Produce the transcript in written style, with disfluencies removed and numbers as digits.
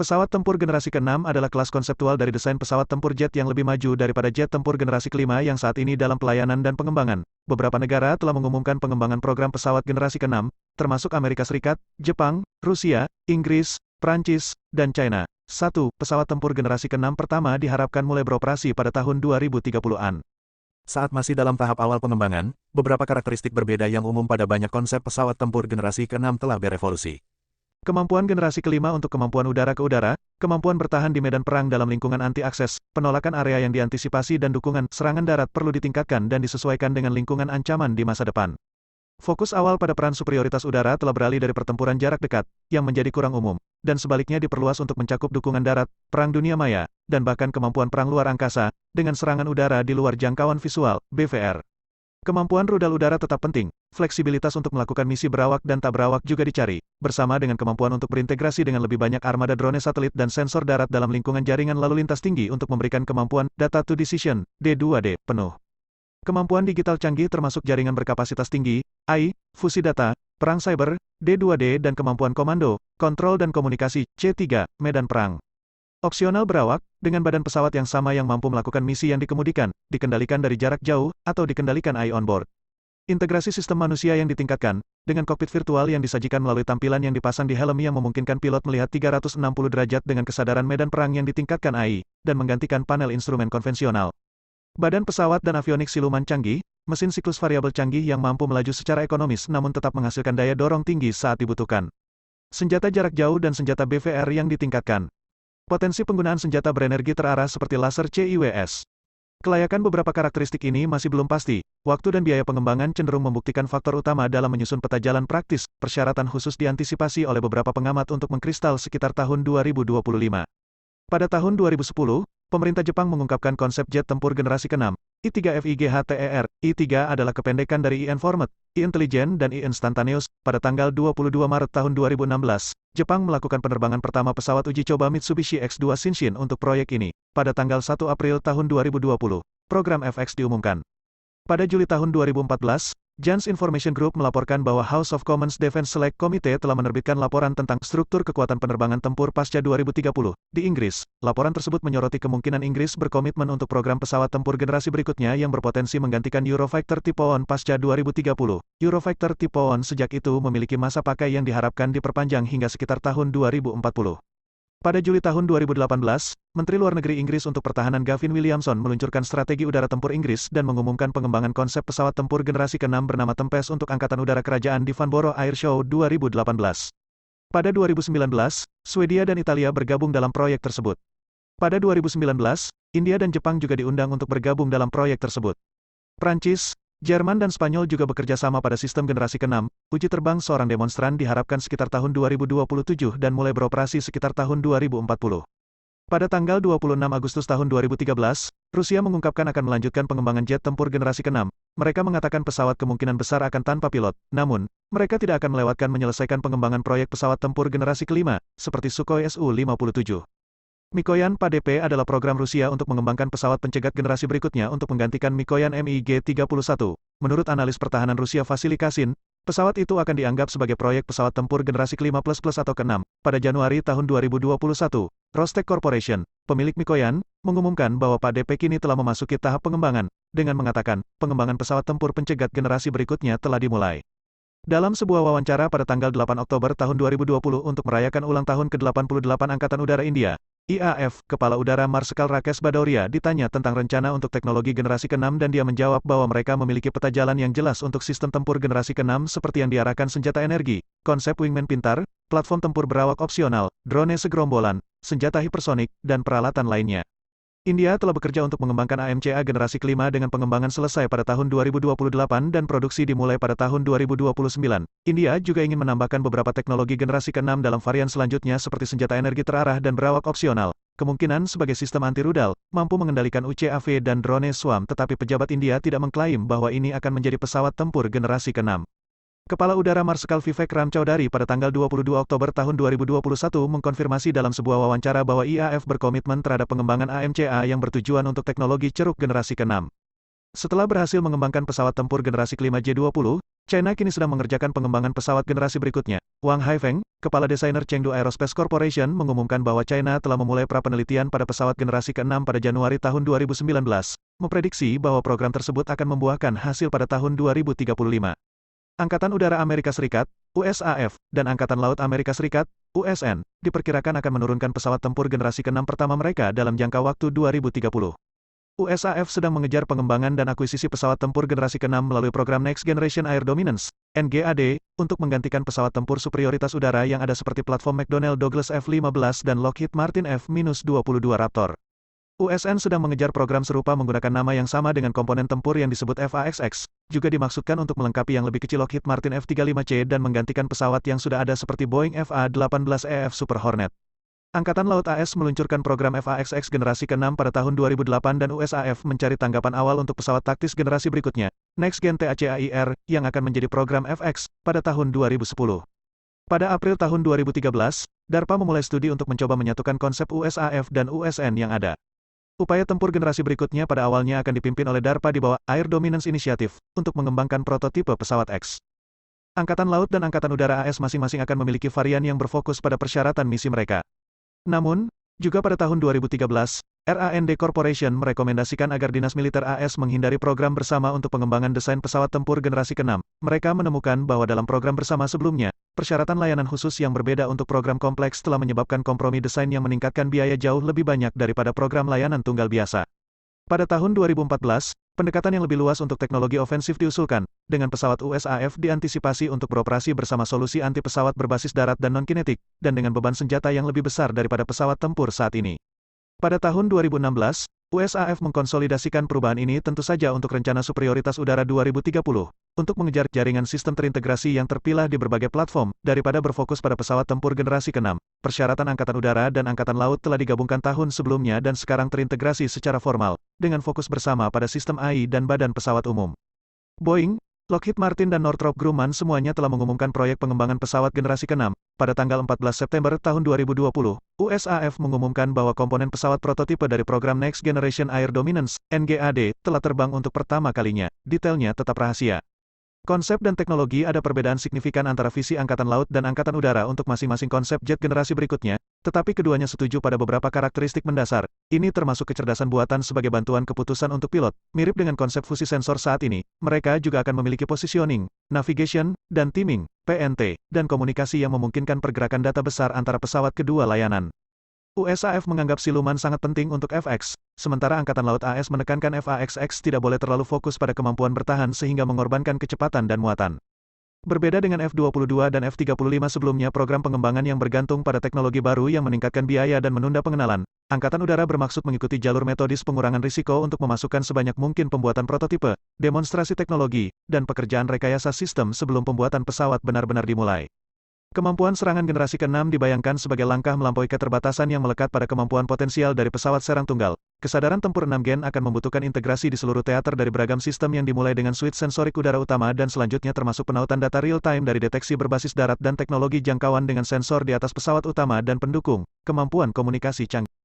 Pesawat tempur generasi ke-6 adalah kelas konseptual dari desain pesawat tempur jet yang lebih maju daripada jet tempur generasi ke-5 yang saat ini dalam pelayanan dan pengembangan. Beberapa negara telah mengumumkan pengembangan program pesawat generasi ke-6, termasuk Amerika Serikat, Jepang, Rusia, Inggris, Prancis, dan China. 1. Pesawat tempur generasi ke-6 pertama diharapkan mulai beroperasi pada tahun 2030-an. Saat masih dalam tahap awal pengembangan, beberapa karakteristik berbeda yang umum pada banyak konsep pesawat tempur generasi ke-6 telah berevolusi. Kemampuan generasi ke-5 untuk kemampuan udara ke udara, kemampuan bertahan di medan perang dalam lingkungan anti-akses, penolakan area yang diantisipasi dan dukungan serangan darat perlu ditingkatkan dan disesuaikan dengan lingkungan ancaman di masa depan. Fokus awal pada peran superioritas udara telah beralih dari pertempuran jarak dekat, yang menjadi kurang umum, dan sebaliknya diperluas untuk mencakup dukungan darat, perang dunia maya, dan bahkan kemampuan perang luar angkasa, dengan serangan udara di luar jangkauan visual, BVR. Kemampuan rudal udara tetap penting, fleksibilitas untuk melakukan misi berawak dan tak berawak juga dicari, bersama dengan kemampuan untuk berintegrasi dengan lebih banyak armada drone satelit dan sensor darat dalam lingkungan jaringan lalu lintas tinggi untuk memberikan kemampuan data to decision, D2D, penuh. Kemampuan digital canggih termasuk jaringan berkapasitas tinggi, AI, fusi data, perang cyber, D2D dan kemampuan komando, kontrol dan komunikasi, C3, medan perang. Opsional berawak, dengan badan pesawat yang sama yang mampu melakukan misi yang dikemudikan, dikendalikan dari jarak jauh, atau dikendalikan AI on board. Integrasi sistem manusia yang ditingkatkan, dengan kokpit virtual yang disajikan melalui tampilan yang dipasang di helm yang memungkinkan pilot melihat 360 derajat dengan kesadaran medan perang yang ditingkatkan AI, dan menggantikan panel instrumen konvensional. Badan pesawat dan avionik siluman canggih, mesin siklus variabel canggih yang mampu melaju secara ekonomis namun tetap menghasilkan daya dorong tinggi saat dibutuhkan. Senjata jarak jauh dan senjata BVR yang ditingkatkan. Potensi penggunaan senjata berenergi terarah seperti laser CIWS. Kelayakan beberapa karakteristik ini masih belum pasti. Waktu dan biaya pengembangan cenderung membuktikan faktor utama dalam menyusun peta jalan praktis. Persyaratan khusus diantisipasi oleh beberapa pengamat untuk mengkristal sekitar tahun 2025. Pada tahun 2010, pemerintah Jepang mengungkapkan konsep jet tempur generasi ke-6, I3FIGHTER. I3 adalah kependekan dari I-Informed, I-Intelligent dan I-Instantaneous. Pada tanggal 22 Maret tahun 2016, Jepang melakukan penerbangan pertama pesawat uji coba Mitsubishi X2 Shinshin untuk proyek ini. Pada tanggal 1 April tahun 2020, program FX diumumkan. Pada Juli tahun 2014, Jans Information Group melaporkan bahwa House of Commons Defense Select Committee telah menerbitkan laporan tentang struktur kekuatan penerbangan tempur pasca 2030 di Inggris. Laporan tersebut menyoroti kemungkinan Inggris berkomitmen untuk program pesawat tempur generasi berikutnya yang berpotensi menggantikan Eurofighter Type 1 pasca 2030. Eurofighter Type 1 sejak itu memiliki masa pakai yang diharapkan diperpanjang hingga sekitar tahun 2040. Pada Juli tahun 2018, Menteri Luar Negeri Inggris untuk Pertahanan Gavin Williamson meluncurkan strategi udara tempur Inggris dan mengumumkan pengembangan konsep pesawat tempur generasi ke-6 bernama Tempest untuk Angkatan Udara Kerajaan di Farnborough Air Show 2018. Pada 2019, Swedia dan Italia bergabung dalam proyek tersebut. Pada 2019, India dan Jepang juga diundang untuk bergabung dalam proyek tersebut. Prancis, Jerman dan Spanyol juga bekerja sama pada sistem generasi ke-6. Uji terbang seorang demonstran diharapkan sekitar tahun 2027 dan mulai beroperasi sekitar tahun 2040. Pada tanggal 26 Agustus tahun 2013, Rusia mengungkapkan akan melanjutkan pengembangan jet tempur generasi ke-6. Mereka mengatakan pesawat kemungkinan besar akan tanpa pilot, namun, mereka tidak akan melewatkan menyelesaikan pengembangan proyek pesawat tempur generasi ke-5, seperti Sukhoi Su-57. Mikoyan PADP adalah program Rusia untuk mengembangkan pesawat pencegat generasi berikutnya untuk menggantikan Mikoyan MiG-31. Menurut analis pertahanan Rusia Vasily Kashin, pesawat itu akan dianggap sebagai proyek pesawat tempur generasi ke-5++ atau ke-6. Pada Januari tahun 2021, Rostec Corporation, pemilik Mikoyan, mengumumkan bahwa PADP kini telah memasuki tahap pengembangan, dengan mengatakan, pengembangan pesawat tempur pencegat generasi berikutnya telah dimulai. Dalam sebuah wawancara pada tanggal 8 Oktober tahun 2020 untuk merayakan ulang tahun ke-88 Angkatan Udara India, IAF, Kepala Udara Marsikal Rakesh Bhadauria ditanya tentang rencana untuk teknologi generasi ke-6 dan dia menjawab bahwa mereka memiliki peta jalan yang jelas untuk sistem tempur generasi ke-6 seperti yang diarahkan senjata energi, konsep wingman pintar, platform tempur berawak opsional, drone segerombolan, senjata hipersonik, dan peralatan lainnya. India telah bekerja untuk mengembangkan AMCA generasi ke-5 dengan pengembangan selesai pada tahun 2028 dan produksi dimulai pada tahun 2029. India juga ingin menambahkan beberapa teknologi generasi ke-6 dalam varian selanjutnya seperti senjata energi terarah dan berawak opsional. Kemungkinan sebagai sistem anti-rudal, mampu mengendalikan UCAV dan drone swarm, tetapi pejabat India tidak mengklaim bahwa ini akan menjadi pesawat tempur generasi ke-6. Kepala Udara Marsikal Vivek Ram Chaudhary pada tanggal 22 Oktober tahun 2021 mengkonfirmasi dalam sebuah wawancara bahwa IAF berkomitmen terhadap pengembangan AMCA yang bertujuan untuk teknologi ceruk generasi ke-6. Setelah berhasil mengembangkan pesawat tempur generasi ke-5 J-20, China kini sedang mengerjakan pengembangan pesawat generasi berikutnya. Wang Haifeng, kepala desainer Chengdu Aerospace Corporation, mengumumkan bahwa China telah memulai pra-penelitian pada pesawat generasi ke-6 pada Januari tahun 2019, memprediksi bahwa program tersebut akan membuahkan hasil pada tahun 2035. Angkatan Udara Amerika Serikat, USAF, dan Angkatan Laut Amerika Serikat, USN, diperkirakan akan menurunkan pesawat tempur generasi ke-6 pertama mereka dalam jangka waktu 2030. USAF sedang mengejar pengembangan dan akuisisi pesawat tempur generasi ke-6 melalui program Next Generation Air Dominance, NGAD, untuk menggantikan pesawat tempur superioritas udara yang ada seperti platform McDonnell Douglas F-15 dan Lockheed Martin F-22 Raptor. USN sedang mengejar program serupa menggunakan nama yang sama dengan komponen tempur yang disebut FAXX, juga dimaksudkan untuk melengkapi yang lebih kecil Lockheed Martin F-35C dan menggantikan pesawat yang sudah ada seperti Boeing FA-18EF Super Hornet. Angkatan Laut AS meluncurkan program FAXX generasi ke-6 pada tahun 2008 dan USAF mencari tanggapan awal untuk pesawat taktis generasi berikutnya, Next Gen TACAIR, yang akan menjadi program FX, pada tahun 2010. Pada April tahun 2013, DARPA memulai studi untuk mencoba menyatukan konsep USAF dan USN yang ada. Upaya tempur generasi berikutnya pada awalnya akan dipimpin oleh DARPA di bawah Air Dominance Initiative, untuk mengembangkan prototipe pesawat X. Angkatan Laut dan Angkatan Udara AS masing-masing akan memiliki varian yang berfokus pada persyaratan misi mereka. Namun, juga pada tahun 2013, RAND Corporation merekomendasikan agar Dinas Militer AS menghindari program bersama untuk pengembangan desain pesawat tempur generasi ke-6. Mereka menemukan bahwa dalam program bersama sebelumnya, persyaratan layanan khusus yang berbeda untuk program kompleks telah menyebabkan kompromi desain yang meningkatkan biaya jauh lebih banyak daripada program layanan tunggal biasa. Pada tahun 2014, pendekatan yang lebih luas untuk teknologi ofensif diusulkan, dengan pesawat USAF diantisipasi untuk beroperasi bersama solusi anti-pesawat berbasis darat dan non-kinetik, dan dengan beban senjata yang lebih besar daripada pesawat tempur saat ini. Pada tahun 2016, USAF mengkonsolidasikan perubahan ini tentu saja untuk rencana superioritas udara 2030, untuk mengejar jaringan sistem terintegrasi yang terpilah di berbagai platform, daripada berfokus pada pesawat tempur generasi ke-6. Persyaratan Angkatan Udara dan Angkatan Laut telah digabungkan tahun sebelumnya dan sekarang terintegrasi secara formal, dengan fokus bersama pada sistem AI dan badan pesawat umum. Boeing, Lockheed Martin dan Northrop Grumman semuanya telah mengumumkan proyek pengembangan pesawat generasi ke-6. Pada tanggal 14 September tahun 2020, USAF mengumumkan bahwa komponen pesawat prototipe dari program Next Generation Air Dominance, NGAD, telah terbang untuk pertama kalinya. Detailnya tetap rahasia. Konsep dan teknologi ada perbedaan signifikan antara visi Angkatan Laut dan Angkatan Udara untuk masing-masing konsep jet generasi berikutnya, tetapi keduanya setuju pada beberapa karakteristik mendasar. Ini termasuk kecerdasan buatan sebagai bantuan keputusan untuk pilot. Mirip dengan konsep fusi sensor saat ini, mereka juga akan memiliki positioning, navigation, dan timing, PNT, dan komunikasi yang memungkinkan pergerakan data besar antara pesawat kedua layanan. USAF menganggap siluman sangat penting untuk FX, sementara Angkatan Laut AS menekankan FAXX tidak boleh terlalu fokus pada kemampuan bertahan sehingga mengorbankan kecepatan dan muatan. Berbeda dengan F-22 dan F-35 sebelumnya, program pengembangan yang bergantung pada teknologi baru yang meningkatkan biaya dan menunda pengenalan, Angkatan Udara bermaksud mengikuti jalur metodis pengurangan risiko untuk memasukkan sebanyak mungkin pembuatan prototipe, demonstrasi teknologi, dan pekerjaan rekayasa sistem sebelum pembuatan pesawat benar-benar dimulai. Kemampuan serangan generasi ke-6 dibayangkan sebagai langkah melampaui keterbatasan yang melekat pada kemampuan potensial dari pesawat serang tunggal. Kesadaran tempur 6 gen akan membutuhkan integrasi di seluruh teater dari beragam sistem yang dimulai dengan suite sensorik udara utama dan selanjutnya termasuk penautan data real-time dari deteksi berbasis darat dan teknologi jangkauan dengan sensor di atas pesawat utama dan pendukung, kemampuan komunikasi canggih.